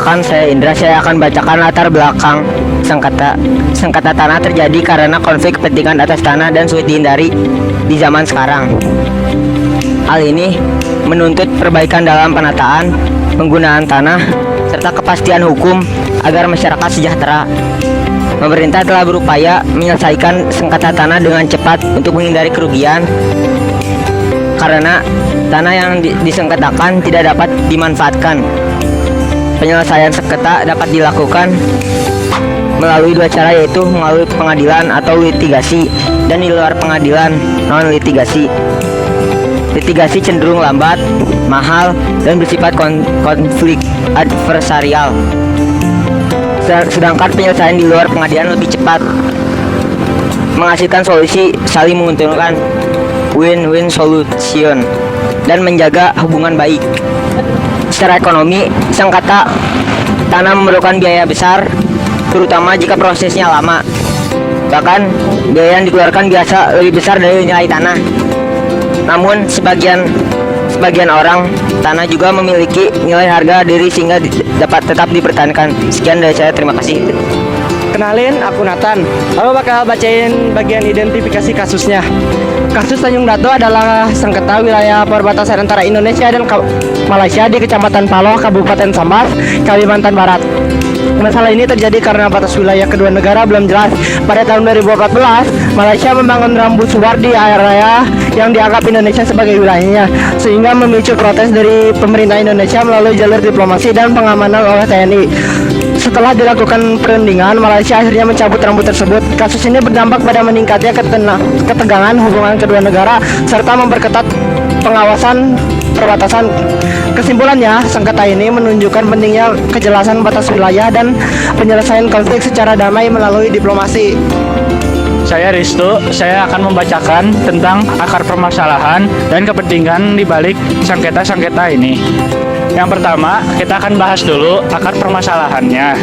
Perkenalkan, saya Indra. Saya akan bacakan latar belakang sengketa. Sengketa tanah terjadi karena konflik kepentingan atas tanah dan sulit dihindari di zaman sekarang. Hal ini menuntut perbaikan dalam penataan, penggunaan tanah, serta kepastian hukum agar masyarakat sejahtera. Pemerintah telah berupaya menyelesaikan sengketa tanah dengan cepat untuk menghindari kerugian karena tanah yang disengketakan tidak dapat dimanfaatkan. Penyelesaian sengketa dapat dilakukan melalui dua cara, yaitu melalui pengadilan atau litigasi, dan di luar pengadilan non litigasi. Litigasi cenderung lambat, mahal, dan bersifat konflik adversarial. Sedangkan penyelesaian di luar pengadilan lebih cepat, menghasilkan solusi saling menguntungkan, win-win solution, dan menjaga hubungan baik. Secara ekonomi, sengketa tanah memerlukan biaya besar, terutama jika prosesnya lama. Bahkan, biaya yang dikeluarkan biasa lebih besar dari nilai tanah. Namun, sebagian orang, tanah juga memiliki nilai harga diri sehingga dapat tetap dipertahankan. Sekian dari saya, terima kasih. Kenalin, aku Nathan. Aku bakal bacain bagian identifikasi kasusnya. Kasus Tanjung Dato adalah sengketa wilayah perbatasan antara Indonesia dan Malaysia di Kecamatan Paloh, Kabupaten Sambas, Kalimantan Barat. Masalah ini terjadi karena batas wilayah kedua negara belum jelas. Pada tahun 2014, Malaysia membangun Rambu Suar di area yang dianggap Indonesia sebagai wilayahnya, sehingga memicu protes dari pemerintah Indonesia melalui jalur diplomasi dan pengamanan oleh TNI. Setelah dilakukan perundingan, Malaysia akhirnya mencabut rambu tersebut. Kasus ini berdampak pada meningkatnya ketegangan hubungan kedua negara serta memperketat pengawasan perbatasan. Kesimpulannya, sengketa ini menunjukkan pentingnya kejelasan batas wilayah dan penyelesaian konflik secara damai melalui diplomasi. Saya Risto, saya akan membacakan tentang akar permasalahan dan kepentingan di balik sengketa-sengketa ini. Yang pertama, kita akan bahas dulu akar permasalahannya.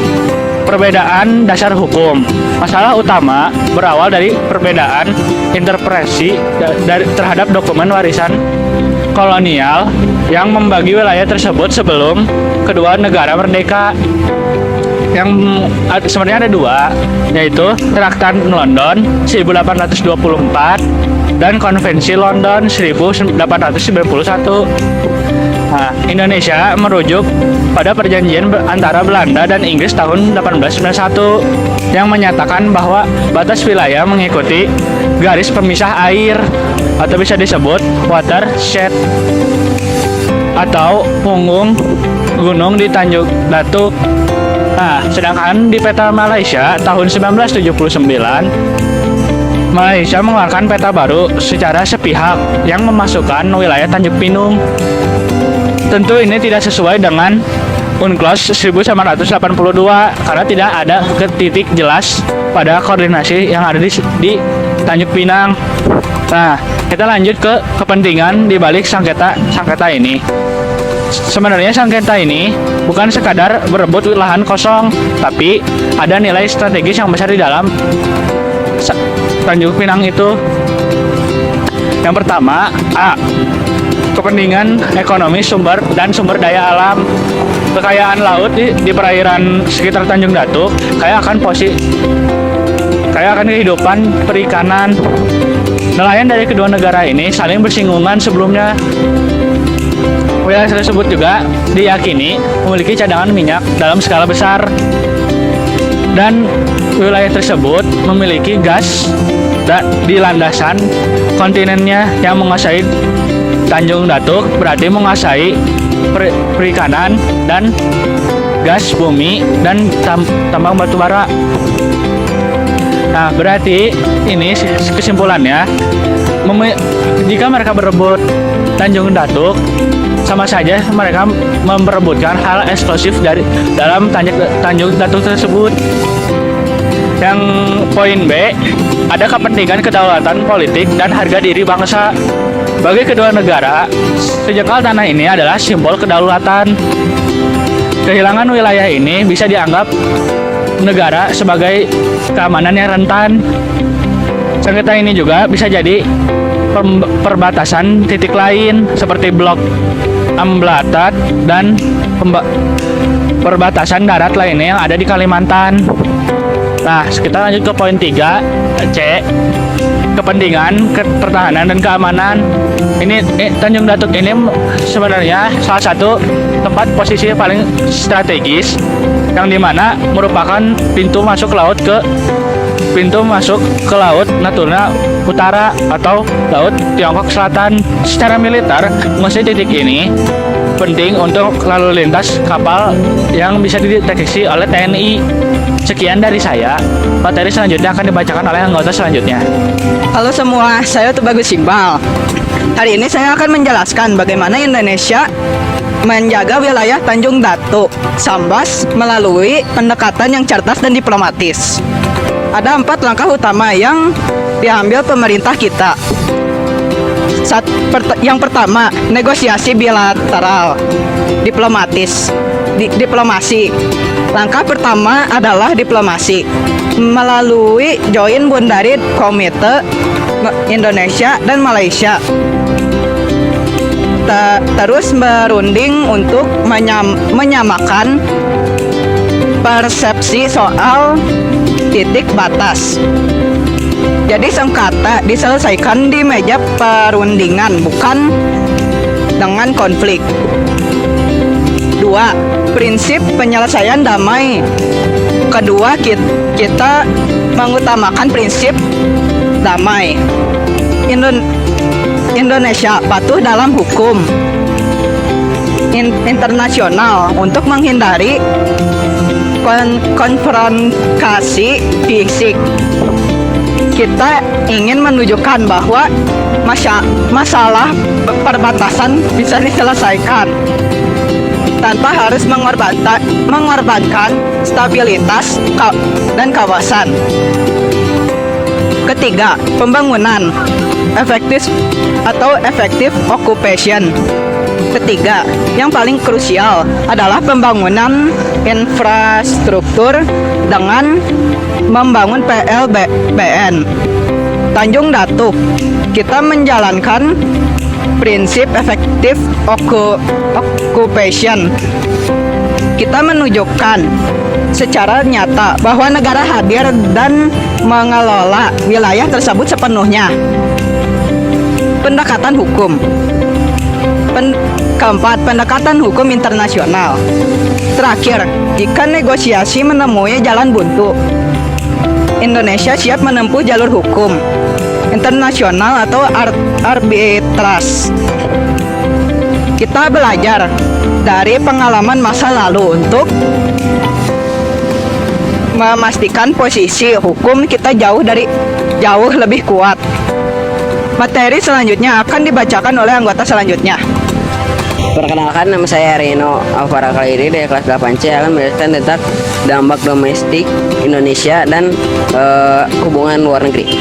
Perbedaan dasar hukum. Masalah utama berawal dari perbedaan interpretasi terhadap dokumen warisan kolonial yang membagi wilayah tersebut sebelum kedua negara merdeka. Yang sebenarnya ada dua, yaitu Traktat London 1824 dan Konvensi London 1891. Nah, Indonesia merujuk pada perjanjian antara Belanda dan Inggris tahun 1891 yang menyatakan bahwa batas wilayah mengikuti garis pemisah air atau bisa disebut watershed atau punggung gunung di Tanjung Datuk. Nah, sedangkan di peta Malaysia tahun 1979, Malaysia mengeluarkan peta baru secara sepihak yang memasukkan wilayah Tanjung Pinang. Tentu ini tidak sesuai dengan UNCLOS 1982 karena tidak ada titik jelas pada koordinasi yang ada di Tanjung Pinang. Nah, kita lanjut ke kepentingan di balik sengketa ini. Sebenarnya sengketa ini bukan sekadar berebut lahan kosong, tapi ada nilai strategis yang besar di dalam Tanjung Pinang itu. Yang pertama, A. Kepentingan ekonomi sumber daya alam. Kekayaan laut di perairan sekitar Tanjung Datuk kaya akan kehidupan perikanan. Nelayan dari kedua negara ini saling bersinggungan sebelumnya. Wilayah tersebut juga diyakini memiliki cadangan minyak dalam skala besar, dan wilayah tersebut memiliki gas di landasan kontinennya yang menguasai Tanjung Datuk, berarti menguasai perikanan dan gas bumi dan tambang batu bara. Nah, berarti ini kesimpulannya, jika mereka berebut Tanjung Datuk, sama saja mereka memperebutkan hal eksklusif dari dalam Tanjung Datuk tersebut. Yang poin B, ada kepentingan kedaulatan politik dan harga diri bangsa. Bagi kedua negara, sejengkal tanah ini adalah simbol kedaulatan. Kehilangan wilayah ini bisa dianggap negara sebagai keamanan yang rentan. Sengketa ini juga bisa jadi perbatasan titik lain seperti blok Amblatat dan perbatasan darat lainnya yang ada di Kalimantan. Nah, kita lanjut ke poin 3, C. Kepentingan, pertahanan, dan keamanan. Ini Tanjung Datuk ini sebenarnya salah satu tempat posisi paling strategis yang dimana merupakan pintu masuk ke laut Natuna Utara atau laut Tiongkok Selatan. Secara militer, menguasai titik ini penting untuk lalu lintas kapal yang bisa dideteksi oleh TNI. Sekian dari saya. Materi selanjutnya akan dibacakan oleh anggota selanjutnya. Halo semua, saya Tubagus Iqbal. Hari ini saya akan menjelaskan bagaimana Indonesia menjaga wilayah Tanjung Datuk Sambas melalui pendekatan yang cerdas dan diplomatis. Ada 4 langkah utama yang diambil pemerintah kita. Yang pertama, negosiasi bilateral, diplomasi. Langkah pertama adalah diplomasi melalui Joint Boundary Committee Indonesia dan Malaysia. Terus berunding untuk menyamakan persepsi soal titik batas. Jadi sengketa diselesaikan di meja perundingan, bukan dengan konflik. 2. Prinsip penyelesaian damai. Kedua, kita mengutamakan prinsip damai. Indonesia patuh dalam hukum internasional untuk menghindari konfrontasi fisik. Kita ingin menunjukkan bahwa masalah perbatasan bisa diselesaikan tanpa harus mengorbankan stabilitas dan kawasan. Ketiga, pembangunan effective occupation. Ketiga, yang paling krusial adalah pembangunan infrastruktur dengan membangun PLBN. Tanjung Datuk, kita menjalankan prinsip effective occupation. Kita menunjukkan secara nyata bahwa negara hadir dan mengelola wilayah tersebut sepenuhnya. Pendekatan hukum. Keempat, pendekatan hukum internasional. Terakhir, jika negosiasi menemui jalan buntu, Indonesia siap menempuh jalur hukum internasional atau arbitras. Kita belajar dari pengalaman masa lalu untuk memastikan posisi hukum kita jauh lebih kuat. Materi selanjutnya akan dibacakan oleh anggota selanjutnya. Perkenalkan, nama saya Reno Alvara Khairi dari kelas 8C akan menjelaskan tentang dampak domestik Indonesia dan hubungan luar negeri.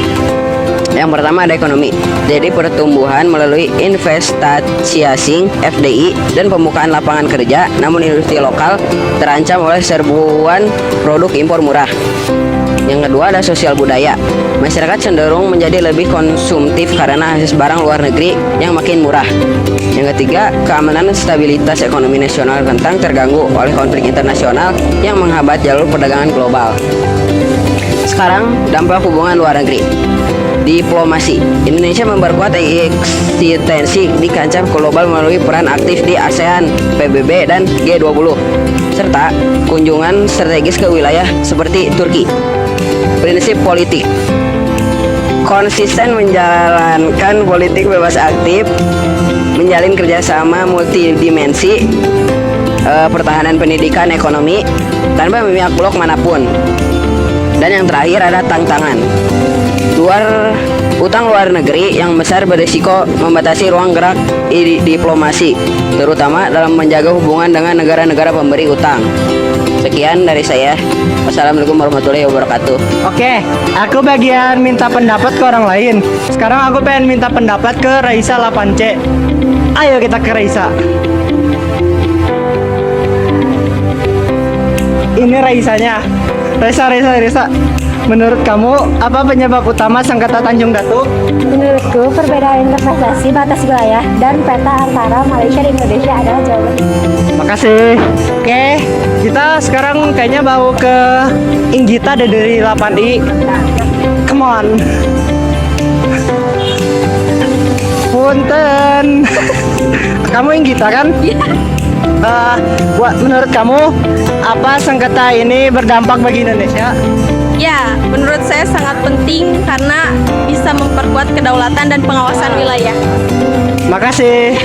Yang pertama ada ekonomi. Jadi pertumbuhan melalui investasi asing (FDI) dan pembukaan lapangan kerja, namun industri lokal terancam oleh serbuan produk impor murah. Yang kedua ada sosial budaya. Masyarakat cenderung menjadi lebih konsumtif karena akses barang luar negeri yang makin murah. Yang ketiga, keamanan dan stabilitas ekonomi nasional rentan terganggu oleh konflik internasional yang menghambat jalur perdagangan global. Sekarang, dampak hubungan luar negeri. Diplomasi. Indonesia memperkuat eksistensi di kancah global melalui peran aktif di ASEAN, PBB, dan G20, serta kunjungan strategis ke wilayah seperti Turki. Prinsip politik. Konsisten menjalankan politik bebas aktif, menjalin kerjasama multidimensi, pertahanan pendidikan ekonomi, tanpa memihak blok manapun. Dan yang terakhir ada tantangan. Utang luar negeri yang besar berisiko membatasi ruang gerak diplomasi, terutama dalam menjaga hubungan dengan negara-negara pemberi utang. Sekian dari saya. Wassalamualaikum warahmatullahi wabarakatuh. Oke, aku bagian minta pendapat ke orang lain. Sekarang aku pengen minta pendapat ke Raisa 8C. Ayo kita ke Raisa. Ini Raisanya. Raisa. Menurut kamu, apa penyebab utama sengketa Tanjung Datuk? Menurutku, perbedaan interpretasi batas wilayah dan peta antara Malaysia dan Indonesia adalah jauh lebih. Makasih. Oke, kita sekarang kayaknya bawa ke Inggita dari 8I. Come on. Punten. Kamu Inggita kan? Iya. Menurut kamu, apa sengketa ini berdampak bagi Indonesia? Ya, menurut saya sangat penting karena bisa memperkuat kedaulatan dan pengawasan wilayah. Makasih.